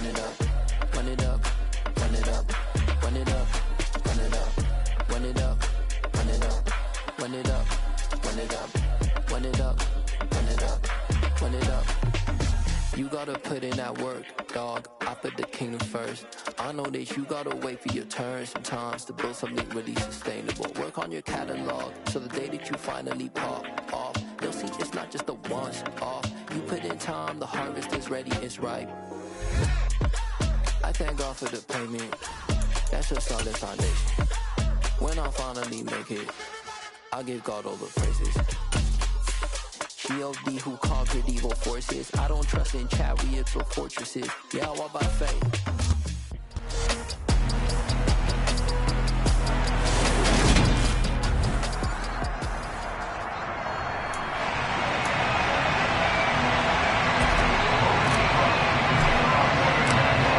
run it up, run it up, run it up, run it up, run it up, run it up, run it up, run it up, run it up, run it up, run it up, run it up. You gotta put in that work, dog. I put the kingdom first. I know that you gotta wait for your turn sometimes to build something really sustainable. Work on your catalog, so the day that you finally pop off, you'll see it's not just a once off. You put in time, the harvest is ready, it's ripe. I thank God for the payment. That's a solid foundation. When I finally make it, I'll give God all the praises. G.O.D. who conquered evil forces. I don't trust in chariots or fortresses. Yeah, I walk by faith.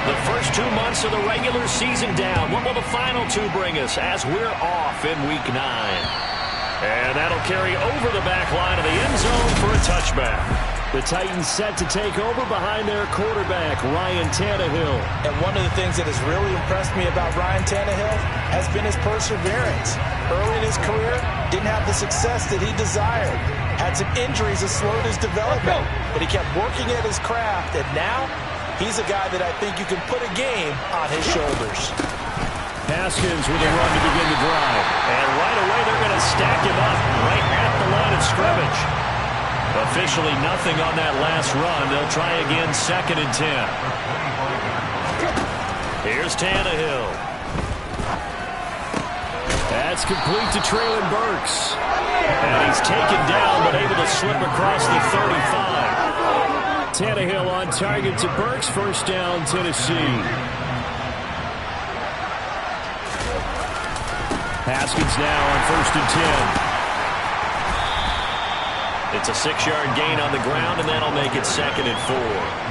The first 2 months of the regular season down. What will the final 2 bring us as we're off in Week 9? And that'll carry over the back line of the end zone for a touchback. The Titans set to take over behind their quarterback, Ryan Tannehill. And one of the things that has really impressed me about Ryan Tannehill has been his perseverance. Early in his career, didn't have the success that he desired. Had some injuries that slowed his development. But he kept working at his craft, and now he's a guy that I think you can put a game on his shoulders. Haskins with a run to begin the drive. And right away, they're going to stack him up right at the line of scrimmage. Officially nothing on that last run. They'll try again, 2nd and 10. Here's Tannehill. That's complete to Treylon Burks. And he's taken down, but able to slip across the 35. Tannehill on target to Burks. First down, Tennessee. Haskins now on 1st and 10. It's a 6-yard gain on the ground, and that'll make it 2nd and 4.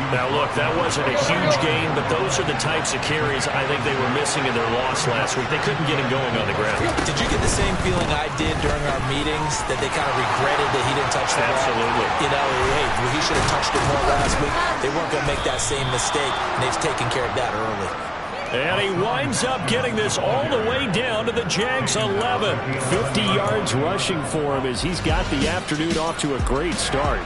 Now, look, that wasn't a huge gain, but those are the types of carries I think they were missing in their loss last week. They couldn't get him going on the ground. Did you get the same feeling I did during our meetings, that they kind of regretted that he didn't touch the ball? Absolutely. You know, hey, he should have touched it more last week. They weren't going to make that same mistake, and they've taken care of that early. And he winds up getting this all the way down to the Jags 11. 50 yards rushing for him as he's got the afternoon off to a great start.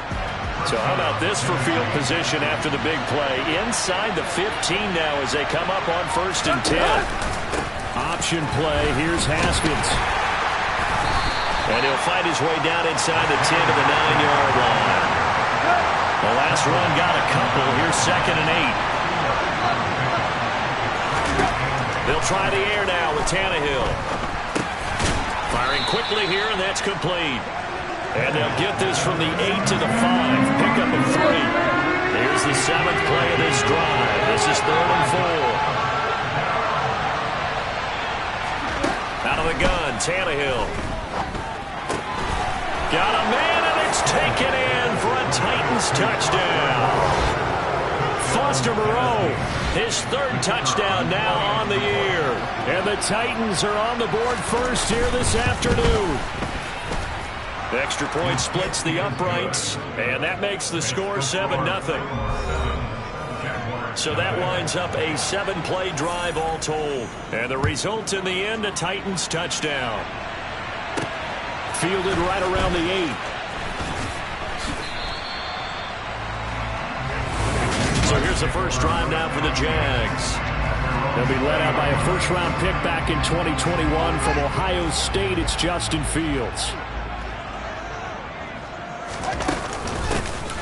So how about this for field position after the big play? Inside the 15 now as they come up on 1st and 10. Option play. Here's Haskins. And he'll fight his way down inside the 10 to the 9-yard line. The last run got a couple. Here's 2nd and 8. They'll try the air now with Tannehill. Firing quickly here, and that's complete. And they'll get this from the 8 to the 5. Pickup of 3. Here's the 7th play of this drive. This is 3rd and 4. Out of the gun, Tannehill. Got a man, and it's taken in for a Titans touchdown. Foster Moreau, his 3rd touchdown now on the year. And the Titans are on the board first here this afternoon. The extra point splits the uprights, and that makes the score 7-0. So that winds up a 7-play drive all told. And the result in the end, a Titans touchdown. Fielded right around the 8. So here's the first drive now for the Jags. They'll be led out by a first-round pick back in 2021 from Ohio State. It's Justin Fields.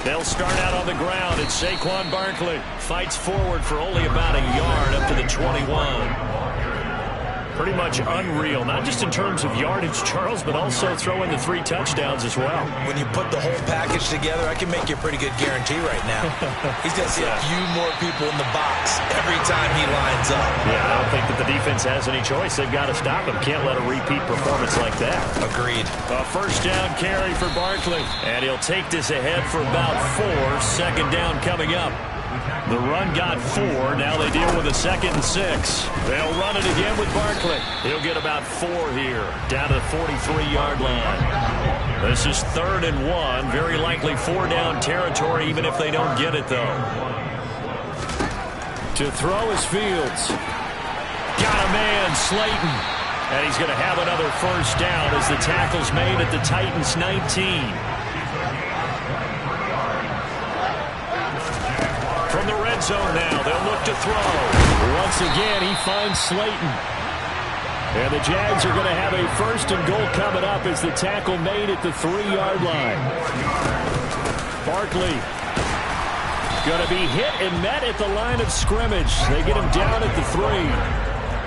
They'll start out on the ground. It's Saquon Barkley. Fights forward for only about a yard up to the 21. Pretty much unreal, not just in terms of yardage, Charles, but also throwing the 3 touchdowns as well. When you put the whole package together, I can make you a pretty good guarantee right now. He's going to see a few more people in the box every time he lines up. Yeah, I don't think that the defense has any choice. They've got to stop him. Can't let a repeat performance like that. Agreed. A first down carry for Barkley. And he'll take this ahead for about 4. 2nd down coming up. The run got 4. Now they deal with a 2nd and 6. They'll run it again with Barkley. He'll get about 4 here, down to the 43-yard line. This is 3rd and 1. Very likely 4-down territory, even if they don't get it, though. To throw is Fields. Got a man, Slayton. And he's going to have another first down as the tackle's made at the Titans' 19. From the red zone now, they'll look to throw. Once again, he finds Slayton. And the Jags are going to have a first and goal coming up as the tackle made at the 3-yard line. Barkley going to be hit and met at the line of scrimmage. They get him down at the 3.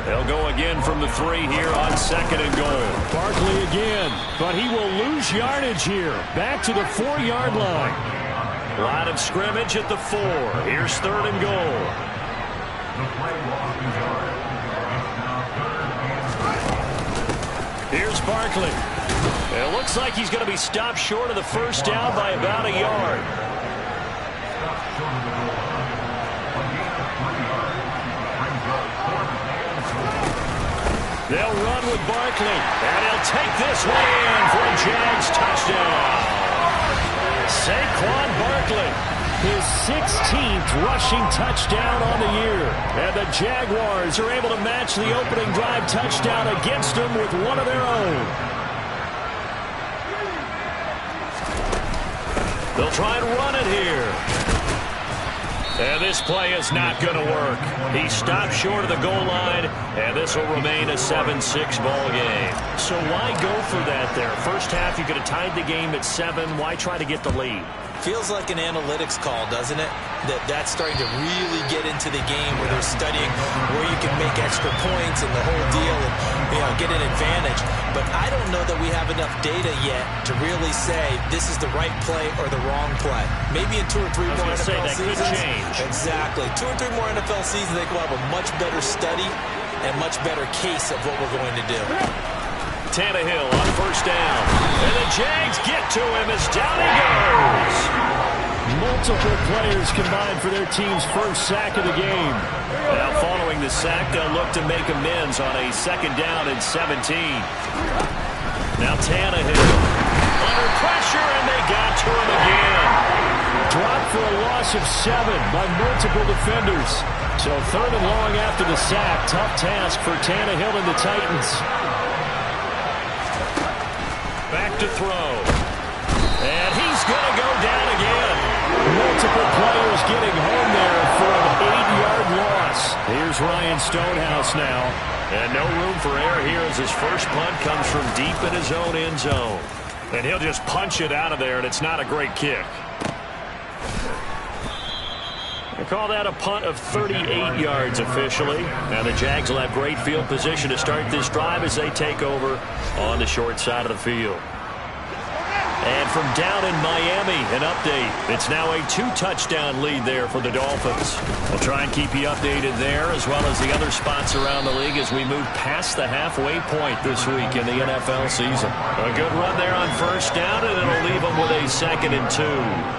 They'll go again from the 3 here on 2nd and goal. Barkley again, but he will lose yardage here. Back to the 4-yard line. Line of scrimmage at the 4. Here's 3rd and goal. Here's Barkley. It looks like he's going to be stopped short of the first down by about a yard. They'll run with Barkley, and he'll take this one in for a Jags touchdown. Saquon Barkley, his 16th rushing touchdown on the year. And the Jaguars are able to match the opening drive touchdown against them with one of their own. They'll try and run it here. And this play is not going to work. He stopped short of the goal line, and this will remain a 7-6 ball game. So why go for that there? First half, you could have tied the game at 7. Why try to get the lead? Feels like an analytics call, doesn't it? That's starting to really get into the game where they're studying where you can make extra points and the whole deal and get an advantage. But I don't know that we have enough data yet to really say this is the right play or the wrong play. Maybe in 2 or 3 more NFL seasons. Could change. Exactly. 2 or 3 more NFL seasons, they will have a much better study and much better case of what we're going to do. Tannehill on first down. And the Jags get to him as down he goes. Multiple players combined for their team's first sack of the game. Now following the sack, they'll look to make amends on a 2nd down and 17. Now Tannehill under pressure, and they got to him again. Dropped for a loss of 7 by multiple defenders. So 3rd and long after the sack. Tough task for Tannehill and the Titans. Back to throw. And he's going to go down again. Multiple players getting home there for an 8-yard loss. Here's Ryan Stonehouse now. And no room for error here as his first punt comes from deep in his own end zone. And he'll just punch it out of there, and it's not a great kick. They call that a punt of 38 yards officially. Now the Jags will have great field position to start this drive as they take over on the short side of the field. And from down in Miami, an update. It's now a 2-touchdown lead there for the Dolphins. We'll try and keep you updated there as well as the other spots around the league as we move past the halfway point this week in the NFL season. A good run there on first down, and it'll leave them with a 2nd and 2.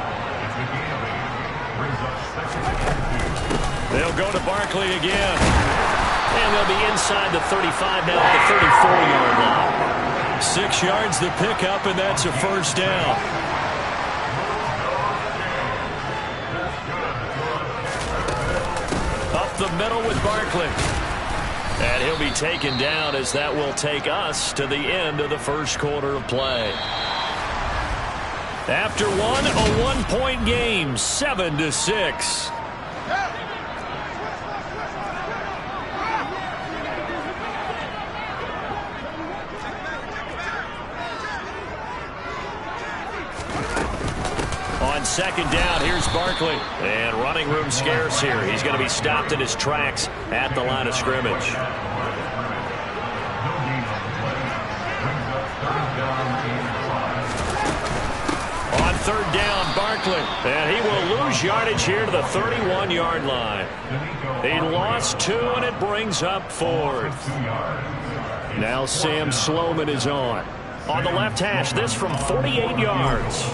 They'll go to Barkley again. And they'll be inside the 35 now at the 34-yard line. 6 yards the pickup, and that's a first down. Up the middle with Barkley. And he'll be taken down as that will take us to the end of the first quarter of play. After one, a 1-point game, 7-6. On 2nd down, here's Barkley. And running room scarce here. He's going to be stopped in his tracks at the line of scrimmage. On 3rd down, Barkley. And he will lose yardage here to the 31-yard line. He lost 2, and it brings up 4th. Now Sam Sloman is on. On the left hash, this from 48 yards.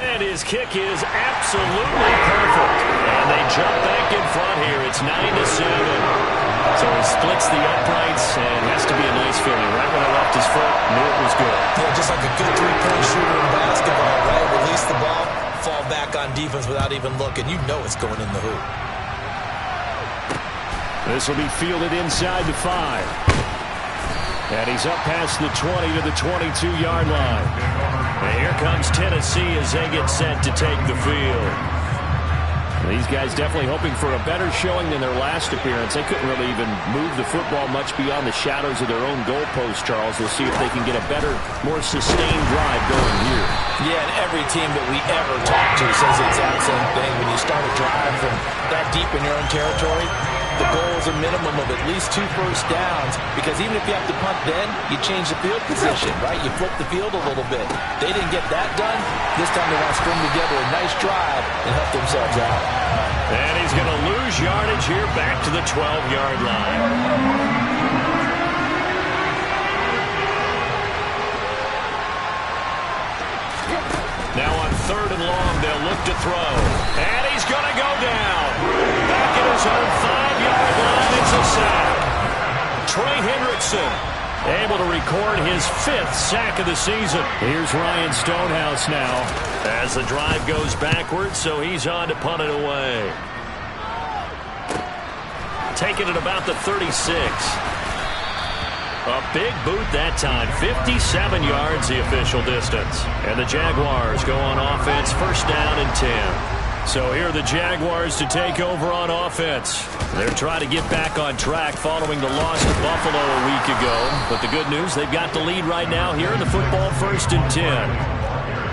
And his kick is absolutely perfect. And they jump back in front here. It's 9-7. So he splits the uprights, and it has to be a nice feeling. Right when I left his foot, knew it was good. Yeah, just like a good 3-point shooter in basketball, right? Release the ball, fall back on defense without even looking. You know it's going in the hoop. This will be fielded inside the 5. And he's up past the 20 to the 22-yard line. And here comes Tennessee as they get set to take the field. These guys definitely hoping for a better showing than their last appearance. They couldn't really even move the football much beyond the shadows of their own goalpost, Charles. We'll see if they can get a better, more sustained drive going here. Yeah, and every team that we ever talk to says the exact same thing. When you start a drive from that deep in your own territory, the goal is a minimum of at least 2 first downs, because even if you have to punt then, you change the field position, right? You flip the field a little bit. They didn't get that done. This time they want to string together a nice drive and help themselves out. And he's going to lose yardage here back to the 12-yard line. Now on 3rd and long, they'll look to throw. And he's going to go down. Back at his own 5-yard line, it's a sack. Trey Hendrickson able to record his 5th sack of the season. Here's Ryan Stonehouse now as the drive goes backwards, so he's on to punt it away. Taking it about the 36. A big boot that time. 57 yards the official distance. And the Jaguars go on offense, 1st down and 10. So here are the Jaguars to take over on offense. They're trying to get back on track following the loss to Buffalo a week ago. But the good news, they've got the lead right now here in the football, 1st and 10.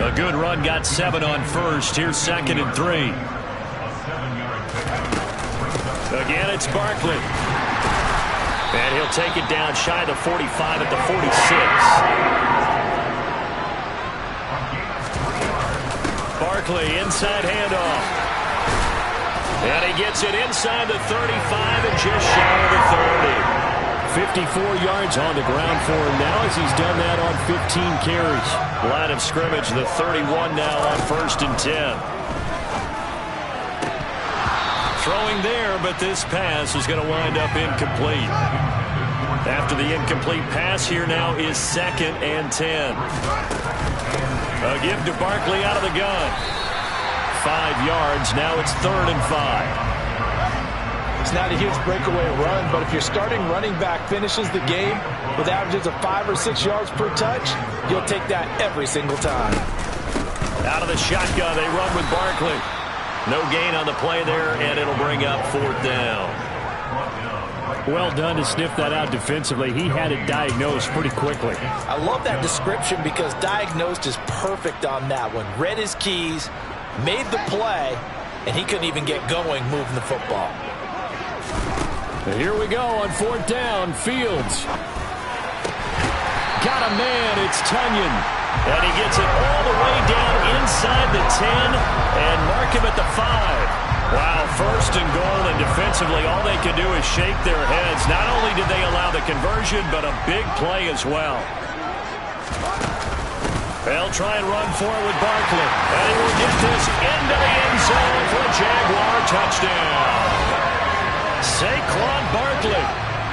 A good run got 7 on 1st. Here's 2nd and 3. Again, it's Barkley. And he'll take it down shy of the 45 at the 46. Barkley, inside handoff. And he gets it inside the 35 and just shy of the 30. 54 yards on the ground for him now as he's done that on 15 carries. Line of scrimmage, the 31 now on 1st and 10. Throwing there, but this pass is going to wind up incomplete. After the incomplete pass, here now is 2nd and 10. A give to Barkley out of the gun. 5 yards. Now it's 3rd and 5. It's not a huge breakaway run, but if your starting running back finishes the game with averages of 5 or 6 yards per touch, you'll take that every single time. Out of the shotgun, they run with Barkley. No gain on the play there, and it'll bring up 4th down. Well done to sniff that out defensively. He had it diagnosed pretty quickly. I love that description because diagnosed is perfect on that one. Read his keys, made the play, and he couldn't even get going moving the football. And here we go on 4th down. Fields. Got a man. It's Tunyon. And he gets it all the way down inside the 10 and mark him at the 5. Wow, 1st and goal, and defensively all they can do is shake their heads. Not only did they allow the conversion, but a big play as well. They'll try and run forward with Barkley. And he will get this into the end zone for a Jaguar touchdown. Saquon Barkley,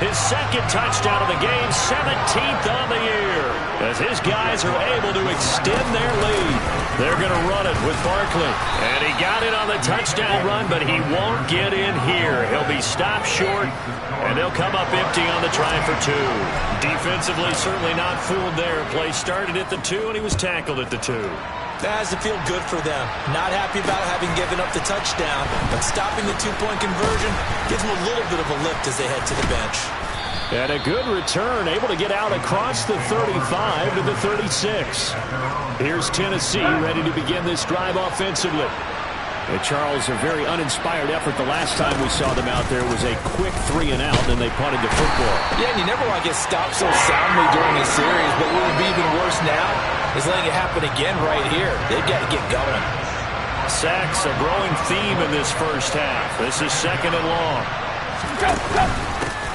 his 2nd touchdown of the game, 17th on the year, as his guys are able to extend their lead. They're going to run it with Barkley. And he got it on the touchdown run, but he won't get in here. He'll be stopped short, and they'll come up empty on the try for 2. Defensively, certainly not fooled there. Play started at the 2, and he was tackled at the 2. That has to feel good for them. Not happy about having given up the touchdown, but stopping the 2-point conversion gives them a little bit of a lift as they head to the bench. And a good return, able to get out across the 35 to the 36. Here's Tennessee ready to begin this drive offensively. And Charles, a very uninspired effort the last time we saw them out there was a quick 3 and out, and they punted the football. Yeah, and you never want to get stopped so soundly during a series, but what would be even worse now is letting it happen again right here. They've got to get going. Sacks, a growing theme in this first half. This is 2nd and long.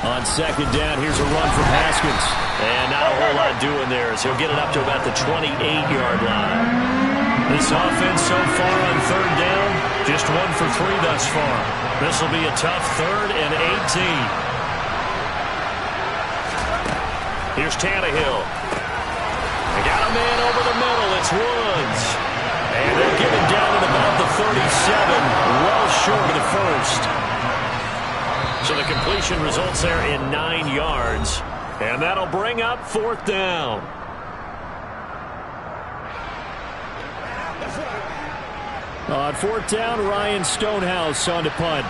On 2nd down, here's a run from Haskins. And not a whole lot doing there as he'll get it up to about the 28-yard line. This offense so far on 3rd down, just 1 for 3 thus far. This will be a tough 3rd and 18. Here's Tannehill. They got a man over the middle. It's Woods. And they'll get him down at about the 37, well short of the first. So the completion results there in 9 yards. And that'll bring up 4th down. On 4th down, Ryan Stonehouse on to punt.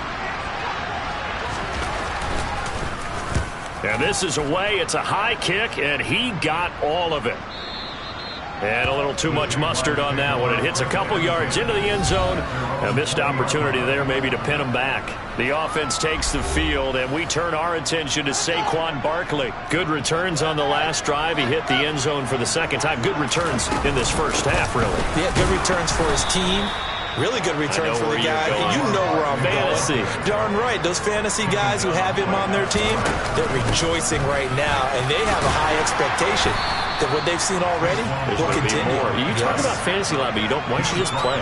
And this is away. It's a high kick, and he got all of it. And a little too much mustard on that one. It hits a couple yards into the end zone. A missed opportunity there maybe to pin him back. The offense takes the field, and we turn our attention to Saquon Barkley. Good returns on the last drive. He hit the end zone for the second time. Good returns in this first half, really. Yeah, good returns for his team. Really good returns for the guy. You know where I'm fantasy. Going. Darn right. Those fantasy guys who have him on their team, they're rejoicing right now, and they have a high expectation that what they've seen already will continue. You talk about fantasy a lot, but why don't you just play?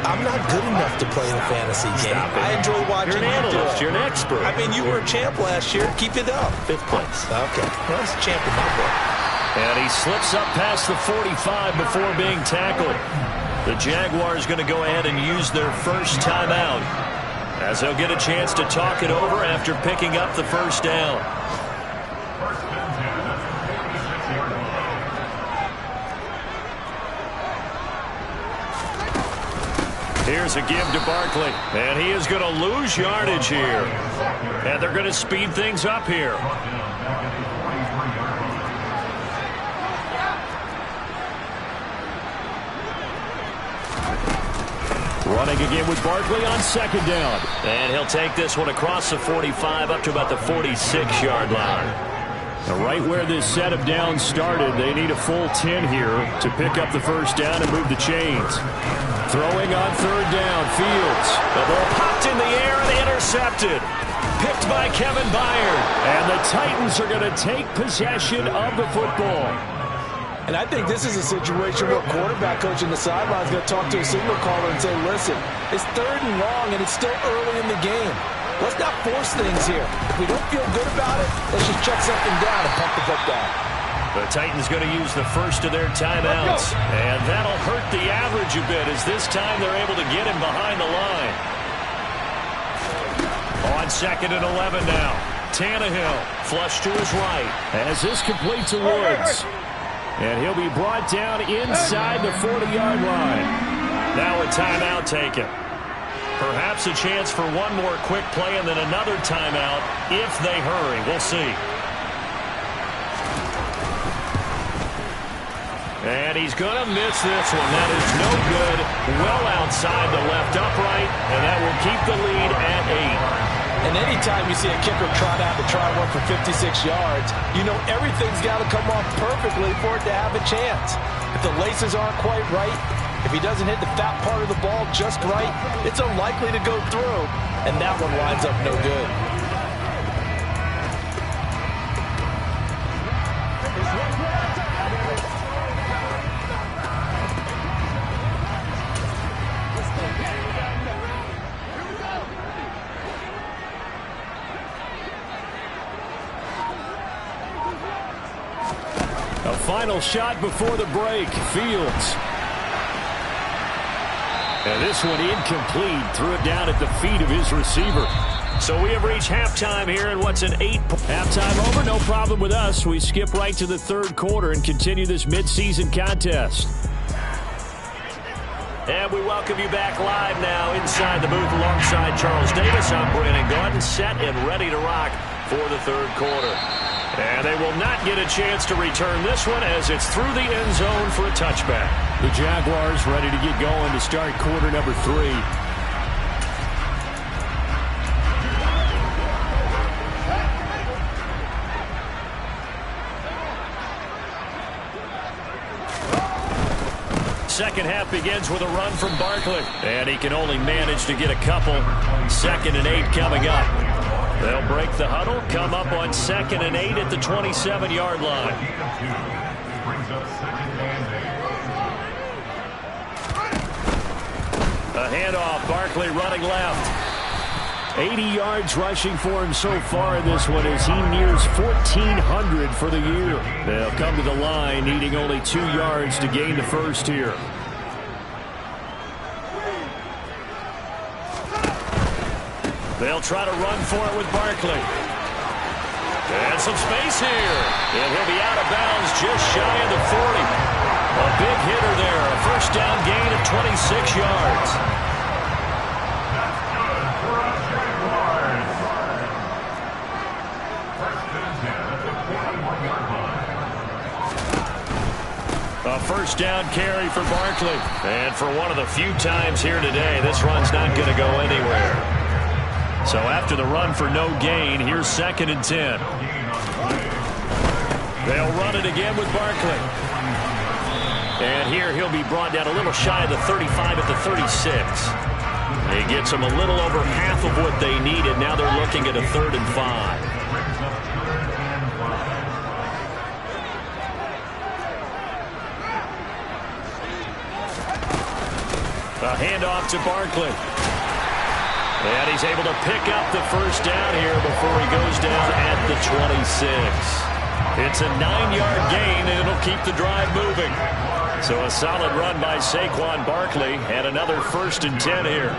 I'm not good enough to play in a fantasy game. I enjoy watching. You're an analyst. You're an expert. I mean, you were a champ last year. Keep it up. 5th place. Okay. Well, that's a champ in my book. And he slips up past the 45 before being tackled. The Jaguars going to go ahead and use their first timeout, as they'll get a chance to talk it over after picking up the first down. Here's a give to Barkley, and he is going to lose yardage here. And they're going to speed things up here. Running again with Barkley on 2nd down. And he'll take this one across the 45 up to about the 46-yard line. Now right where this set of downs started, they need a full 10 here to pick up the first down and move the chains. Throwing on 3rd down, Fields. The ball popped in the air and intercepted. Picked by Kevin Byard. And the Titans are going to take possession of the football. And I think this is a situation where a quarterback coach in the sideline is going to talk to a signal caller and say, listen, it's 3rd and long, and it's still early in the game. Let's not force things here. If we don't feel good about it, let's just check something down and pump the football. The Titans going to use the first of their timeouts. And that'll hurt the average a bit, as this time they're able to get him behind the line. On 2nd and 11 now. Tannehill flush to his right. As this complete to Woods. And he'll be brought down inside the 40-yard line. Now a timeout taken. Perhaps a chance for one more quick play and then another timeout if they hurry. We'll see. And he's going to miss this one. That is no good. Well outside the left upright, and that will keep the lead at 8. And anytime you see a kicker trot out to try one for 56 yards, you know everything's got to come off perfectly for it to have a chance. If the laces aren't quite right, if he doesn't hit the fat part of the ball just right, it's unlikely to go through, and that one winds up no good. Final shot before the break. Fields. And this one incomplete. Threw it down at the feet of his receiver. So we have reached halftime here, and what's an 8? Halftime over, no problem with us. We skip right to the 3rd quarter and continue this midseason contest. And we welcome you back live now inside the booth alongside Charles Davis. I'm Brandon Gaudin, set and ready to rock for the 3rd quarter. And they will not get a chance to return this one as it's through the end zone for a touchback. The Jaguars ready to get going to start quarter number 3. Second half begins with a run from Barkley. And he can only manage to get a couple. 2nd and 8 coming up. They'll break the huddle, come up on 2nd and 8 at the 27-yard line. A handoff, Barkley running left. 80 yards rushing for him so far in this one as he nears 1,400 for the year. They'll come to the line needing only 2 yards to gain the first here. They'll try to run for it with Barkley. And some space here. And he'll be out of bounds just shy of the 40. A big hitter there. A first down gain of 26 yards. A first down carry for Barkley. And for one of the few times here today, this run's not going to go anywhere. So after the run for no gain, here's 2nd and 10. They'll run it again with Barkley. And here he'll be brought down a little shy of the 35 at the 36. He gets them a little over half of what they needed. Now they're looking at a 3rd and 5. A handoff to Barkley. And he's able to pick up the first down here before he goes down at the 26. It's a 9-yard gain, and it'll keep the drive moving. So a solid run by Saquon Barkley, and another 1st and 10 here.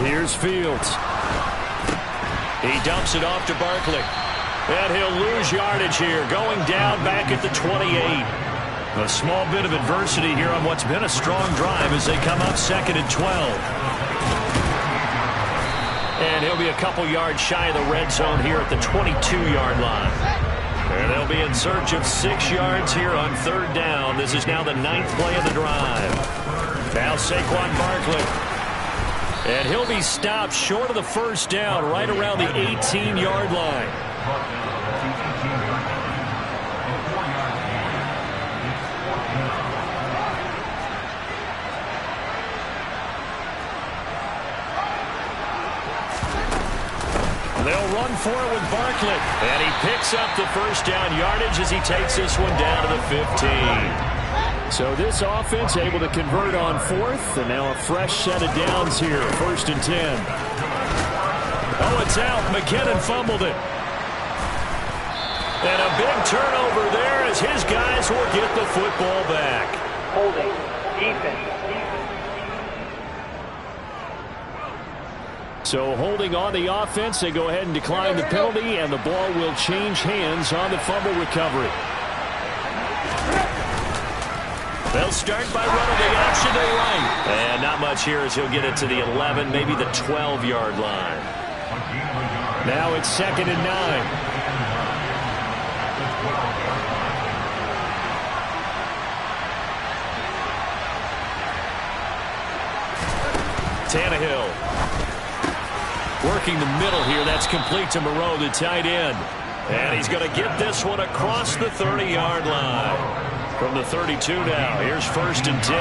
Here's Fields. He dumps it off to Barkley. And he'll lose yardage here, going down back at the 28. A small bit of adversity here on what's been a strong drive as they come up 2nd and 12. And he'll be a couple yards shy of the red zone here at the 22-yard line. And they'll be in search of 6 yards here on 3rd down. This is now the 9th play of the drive. Now Saquon Barkley. And he'll be stopped short of the first down right around the 18-yard line. They'll run for it with Barkley. And he picks up the first down yardage as he takes this one down to the 15. So this offense able to convert on 4th. And now a fresh set of downs here. 1st and 10. Oh, it's out. McKinnon fumbled it. And a big turnover there as his guys will get the football back. Holding. Defense. So holding on the offense, they go ahead and decline the penalty, and the ball will change hands on the fumble recovery. They'll start by running the option to the right. And not much here as he'll get it to the 11, maybe the 12-yard line. Now it's 2nd and 9. Tannehill. Working the middle here. That's complete to Moreau, the tight end. And he's going to get this one across the 30-yard line. From the 32 now. Here's 1st and 10.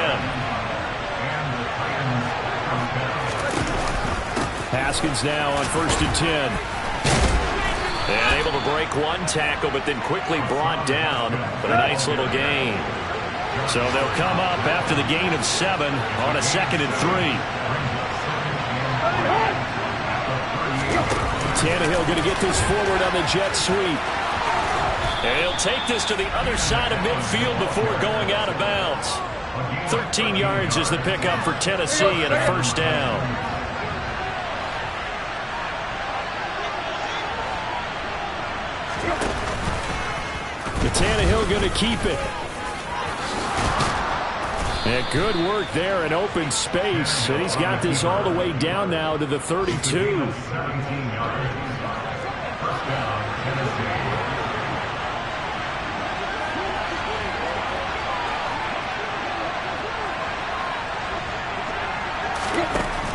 Haskins now on 1st and 10. And able to break one tackle, but then quickly brought down. But a nice little gain. So they'll come up after the gain of 7 on a 2nd and 3. Tannehill going to get this forward on the jet sweep. And he'll take this to the other side of midfield before going out of bounds. 13 yards is the pickup for Tennessee and a first down. The Tannehill going to keep it. And good work there in open space. And he's got this all the way down now to the 32.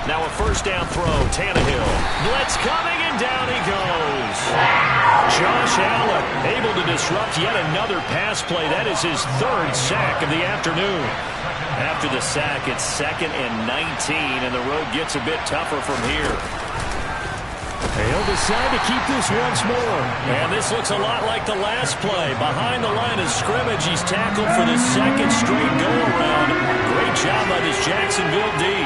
Now a first down throw. Tannehill. Blitz coming, and down he goes. Josh Allen able to disrupt yet another pass play. That is his 3rd sack of the afternoon. After the sack, it's 2nd and 19, and the road gets a bit tougher from here. He'll decide to keep this once more. And this looks a lot like the last play. Behind the line of scrimmage, he's tackled for the 2nd straight go-around. Great job by this Jacksonville D.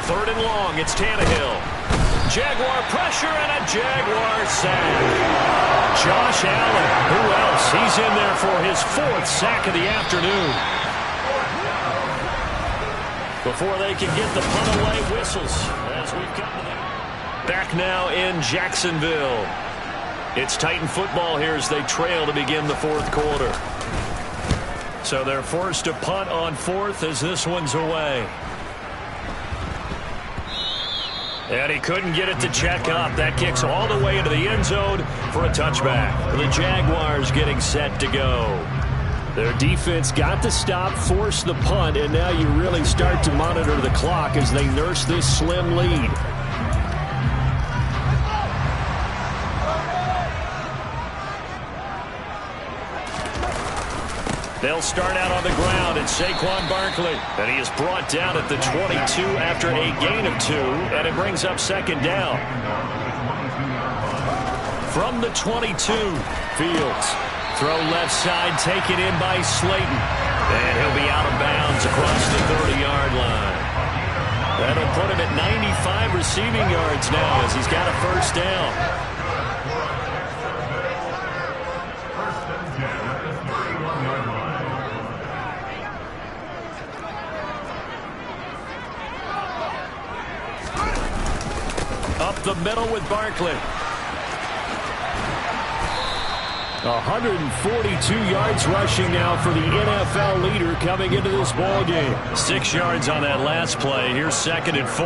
3rd and long, it's Tannehill. Jaguar pressure and a Jaguar sack. Josh Allen. Who else? He's in there for his 4th sack of the afternoon. Before they can get the punt away, whistles as we've come to that. Back now in Jacksonville. It's Titan football here as they trail to begin the 4th quarter. So they're forced to punt on 4th as this one's away. And he couldn't get it to check up. That kicks all the way into the end zone for a touchback. The Jaguars getting set to go. Their defense got the stop, forced the punt, and now you really start to monitor the clock as they nurse this slim lead. They'll start out on the ground. It's Saquon Barkley. And he is brought down at the 22 after a gain of 2. And it brings up 2nd down. From the 22, Fields. Throw left side, taken in by Slayton. And he'll be out of bounds across the 30-yard line. That'll put him at 95 receiving yards now as he's got a 1st down. Up the middle with Barkley. 142 yards rushing now for the NFL leader coming into this ball game. 6 yards on that last play. Here's 2nd and 4.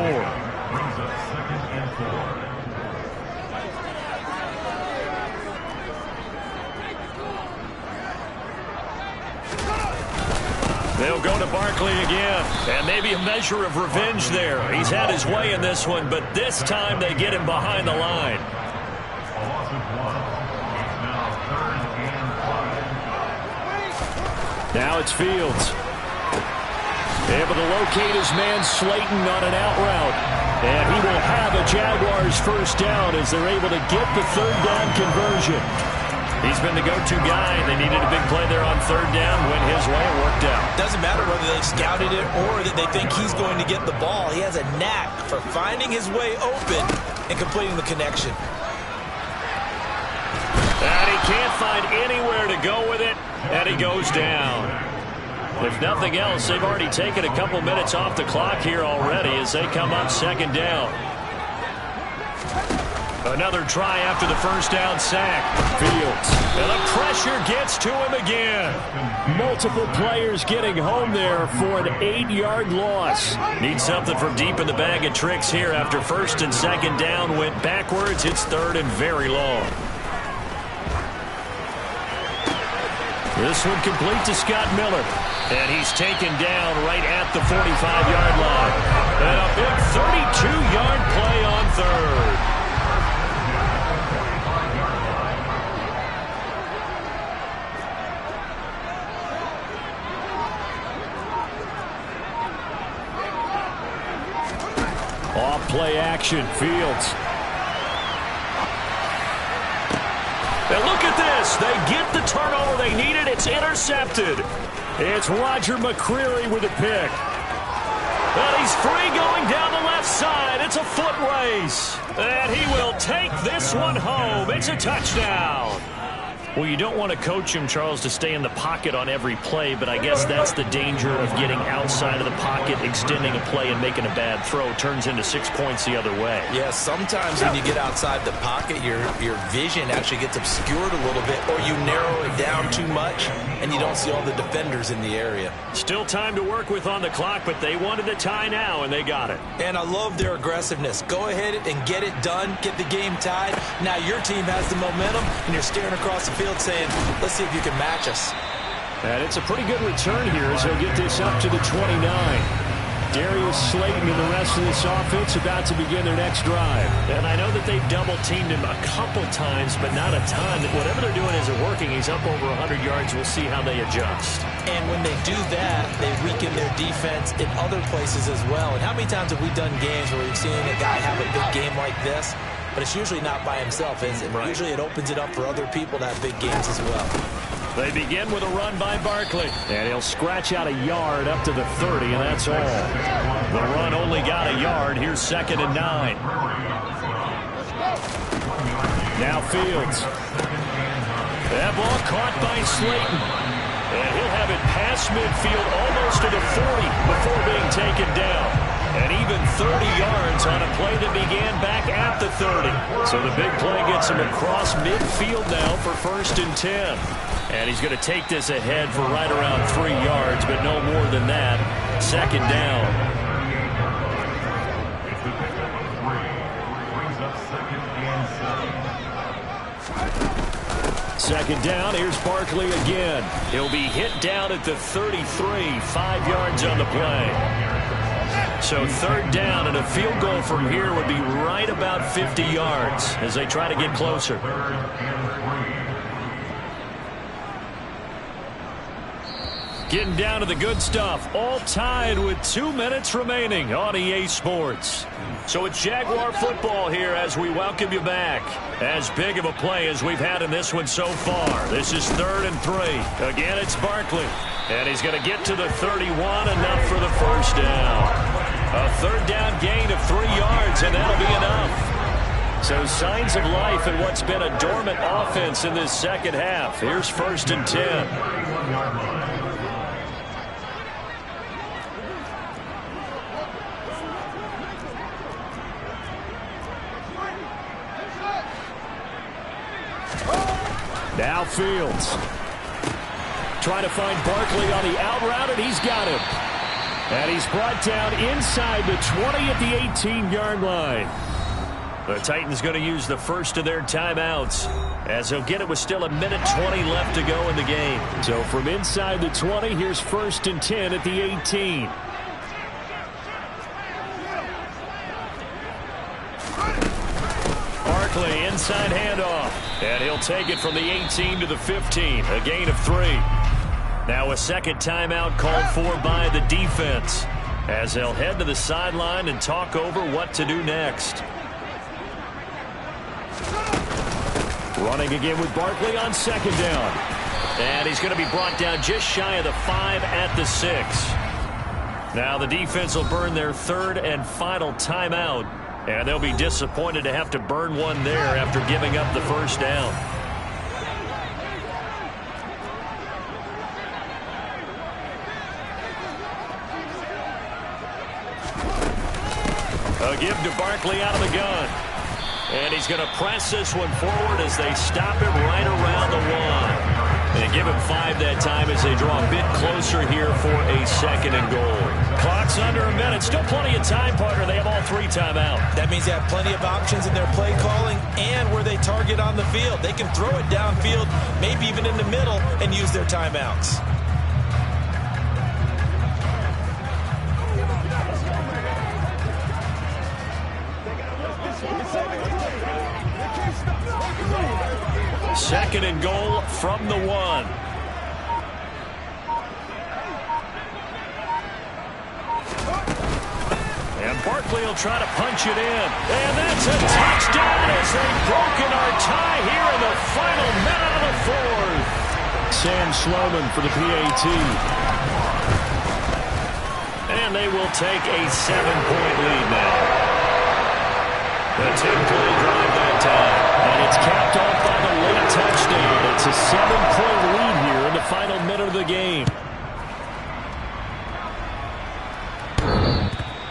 They'll go to Barkley again, and maybe a measure of revenge there. He's had his way in this one, but this time they get him behind the line. Now it's Fields. Able to locate his man Slayton on an out route. And he will have a Jaguars 1st down as they're able to get the 3rd down conversion. He's been the go-to guy. They needed a big play there on 3rd down. Went his way and worked out. Doesn't matter whether they scouted it or that they think he's going to get the ball. He has a knack for finding his way open and completing the connection. And he can't find anywhere to go with it, and he goes down. If nothing else, they've already taken a couple minutes off the clock here already as they come up 2nd down. Another try after the 1st down sack. Fields. And the pressure gets to him again. Multiple players getting home there for an 8-yard loss. Need something from deep in the bag of tricks here after 1st and 2nd down went backwards. It's 3rd and very long. This one complete to Scott Miller. And he's taken down right at the 45-yard line. And a big 32-yard play on 3rd. Off play action, Fields. And look at this. They get the turnover they needed. It's intercepted. It's Roger McCreary with a pick. And he's free going down the left side. It's a foot race. And he will take this one home. It's a touchdown. Well, you don't want to coach him, Charles, to stay in the pocket on every play, but I guess that's the danger of getting outside of the pocket, extending a play, and making a bad throw. Turns into 6 points the other way. Yeah, sometimes when you get outside the pocket, your vision actually gets obscured a little bit, or you narrow it down too much, and you don't see all the defenders in the area. Still time to work with on the clock, but they wanted the tie now, and they got it. And I love their aggressiveness. Go ahead and get it done, get the game tied. Now your team has the momentum, and you're staring across the field saying, let's see if you can match us. And it's a pretty good return here as he'll get this up to the 29. Darius Slayton and the rest of this offense about to begin their next drive. And I know that they've double-teamed him a couple times, but not a ton. Whatever they're doing isn't working. He's up over 100 yards. We'll see how they adjust. And when they do that, they weaken their defense in other places as well. And how many times have we done games where we've seen a guy have a big game like this? But it's usually not by himself, is it? Right. Usually it opens it up for other people to have big games as well. They begin with a run by Barkley. And he'll scratch out a yard up to the 30, and that's all. The run only got a yard. Here's 2nd and 9. Now Fields. That ball caught by Slayton. And he'll have it past midfield almost to the 40 before being taken down. And even 30 yards on a play that began back at the 30. So the big play gets him across midfield now for 1st and 10. And he's going to take this ahead for right around 3 yards, but no more than that. 2nd down. Second down, here's Barkley again. He'll be hit down at the 33, 5 yards on the play. So 3rd down, and a field goal from here would be right about 50 yards as they try to get closer. Getting down to the good stuff, all tied with 2 minutes remaining on EA Sports. So it's Jaguar football here as we welcome you back. As big of a play as we've had in this one so far. This is 3rd and 3. Again, it's Barkley. And he's going to get to the 31, enough for the 1st down. A 3rd down gain of 3 yards, and that'll be enough. So signs of life in what's been a dormant offense in this second half. Here's 1st and 10. Now Fields. Trying to find Barkley on the out route, and he's got him. And he's brought down inside the 20 at the 18-yard line. The Titans going to use the first of their timeouts as they'll get it with still 1:20 left to go in the game. So from inside the 20, here's 1st and 10 at the 18. Barkley, inside handoff. And he'll take it from the 18 to the 15. A gain of 3. Now a second timeout called for by the defense as they'll head to the sideline and talk over what to do next. Running again with Barkley on 2nd down. And he's going to be brought down just shy of the 5 at the 6. Now the defense will burn their 3rd and final timeout. And they'll be disappointed to have to burn one there after giving up the 1st down. A give to Barkley out of the gun. And he's going to press this one forward as they stop him right around the 1. And give him 5 that time as they draw a bit closer here for a 2nd and goal. Clock's under a minute. Still plenty of time, partner. They have all 3 timeout. That means they have plenty of options in their play calling and where they target on the field. They can throw it downfield, maybe even in the middle, and use their timeouts. Second and goal from the 1. And Barkley will try to punch it in. And that's a touchdown as they've broken our tie here in the final minute of the 4th. Sam Sloman for the PAT. And they will take a 7-point lead now. The 10-play drive that time. And it's capped off by the late touchdown. It's a 7-point lead here in the final minute of the game.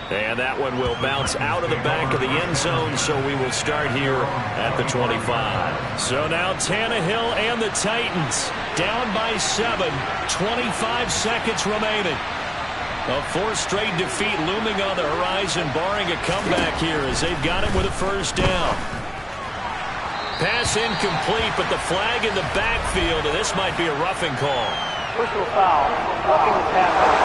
And that one will bounce out of the back of the end zone, so we will start here at the 25. So now Tannehill and the Titans down by 7, 25 seconds remaining. A 4th straight defeat looming on the horizon, barring a comeback here as they've got it with a 1st down. Pass incomplete, but the flag in the backfield, and this might be a roughing call. Personal foul, roughing the passer,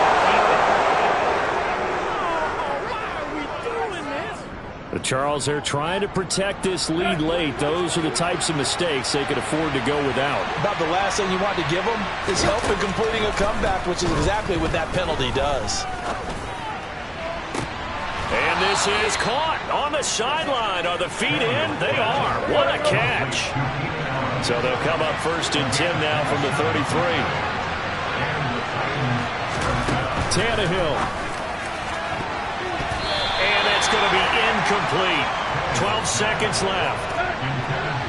Charles, they're trying to protect this lead late. Those are the types of mistakes they could afford to go without. About the last thing you want to give them is help in completing a comeback, which is exactly what that penalty does. And this is caught on the sideline. Are the feet in? They are. What a catch. So they'll come up 1st and 10 now from the 33. Tannehill. And that's going to be incomplete. 12 seconds left.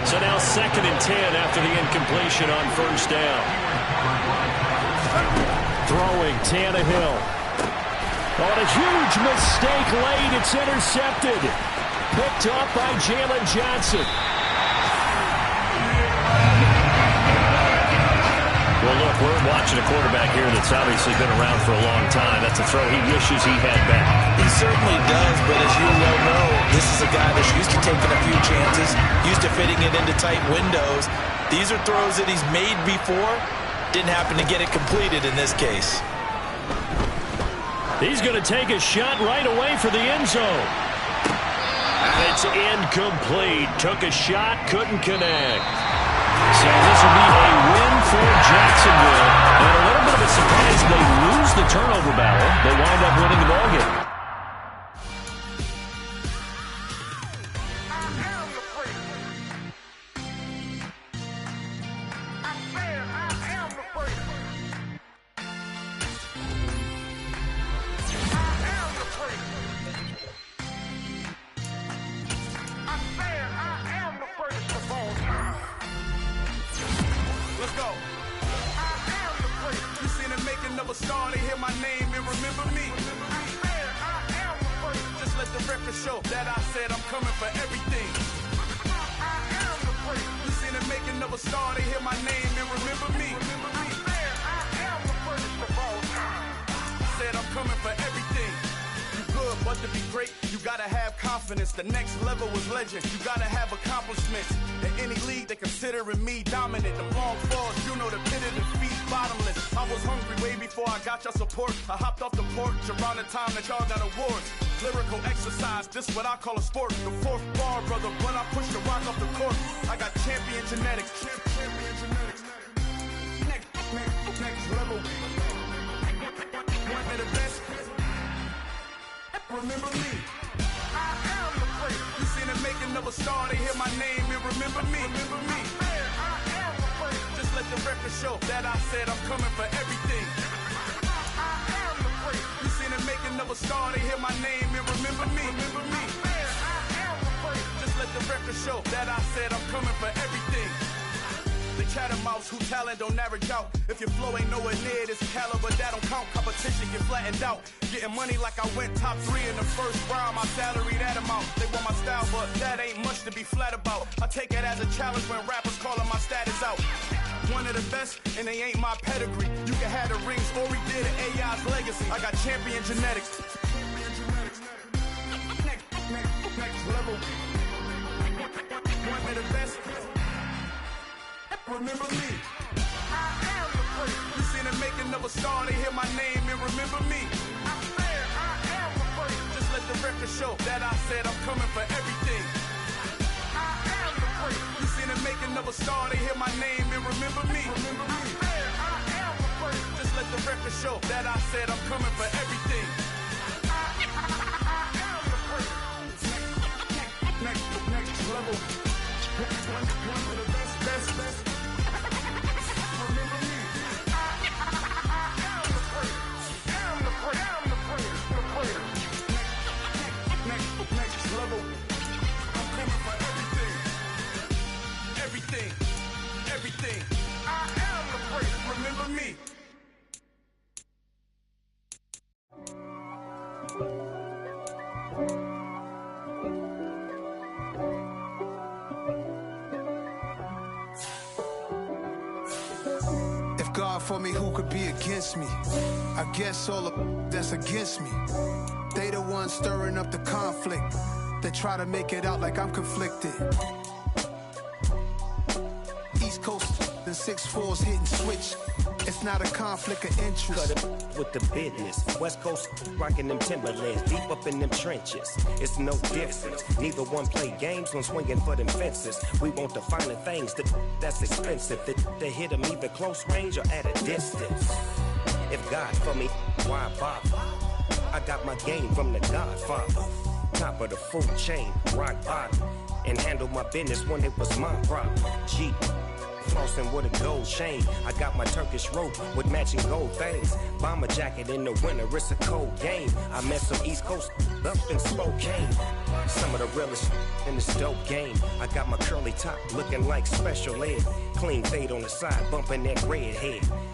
So now 2nd and 10 after the incompletion on first down. Throwing Tannehill. On a huge mistake late, it's intercepted. Picked up by Jalen Johnson. Well, look, we're watching a quarterback here that's obviously been around for a long time. That's a throw he wishes he had back. He certainly does, but as you well know, this is a guy that's used to taking a few chances, used to fitting it into tight windows. These are throws that he's made before. Didn't happen to get it completed in this case. He's going to take a shot right away for the end zone. It's incomplete. Took a shot, couldn't connect. So this will be a win for Jacksonville. And a little bit of a surprise, they lose the turnover battle. They wind up winning the ballgame. The next level was legend. You gotta have accomplishments. In any league, they considering me dominant. The long falls, you know the pit of defeat, bottomless. I was hungry way before I got your support. I hopped off the porch around the time that y'all got awards. Lyrical exercise, this what I call a sport. The fourth bar, brother, when I push the rock off the court. I got champion genetics. Champion genetics. Next level. One of the best. Remember me. You seen the making of a star, they hear my name and remember me. Just let the record show that I said I'm coming for everything. You seen the making of a star, they hear my name and remember me. Just let the record show that I said I'm coming for everything. The catamounts who talent don't average out. If your flow ain't nowhere near this caliber, that don't count. Competition get flattened out. Getting money like I went top 3 in the first round. My salary that amount. They want my style, but that ain't much to be flat about. I take it as a challenge when rappers calling my status out. One of the best, and they ain't my pedigree. You can have the rings, or we did it, AI's legacy. I got champion genetics. Next level. One of the best. Remember me. You seen the making of a star, they hear my name and remember me. Just let the record show that I said I'm coming for everything. You seen the making of a star, they hear my name and remember me. Just let the record show that I said I'm coming for everything. Next level. One of the best. Remember me. Next level. I'm coming for everything. I am the great. Remember me. For me, who could be against me? I guess all the that's against me. They the ones stirring up the conflict. They try to make it out like I'm conflicted. East Coast and 6'4's hitting switch. It's not a conflict of interest. Cut it with the business. West Coast rocking them Timberlands, deep up in them trenches. It's no difference. Neither one play games when swinging for them fences. We want the finer things that's expensive. That hit them either close range or at a distance. If God for me, why bother? I got my game from the Godfather. Top of the food chain, rock bottom. And handle my business when it was my problem. G. Flossing with a gold chain. I got my Turkish rope with matching gold things. Bomber jacket in the winter, it's a cold game. I met some East Coast up in Spokane. Some of the realest in this dope game. I got my curly top looking like special ed. Clean fade on the side, bumping that red head.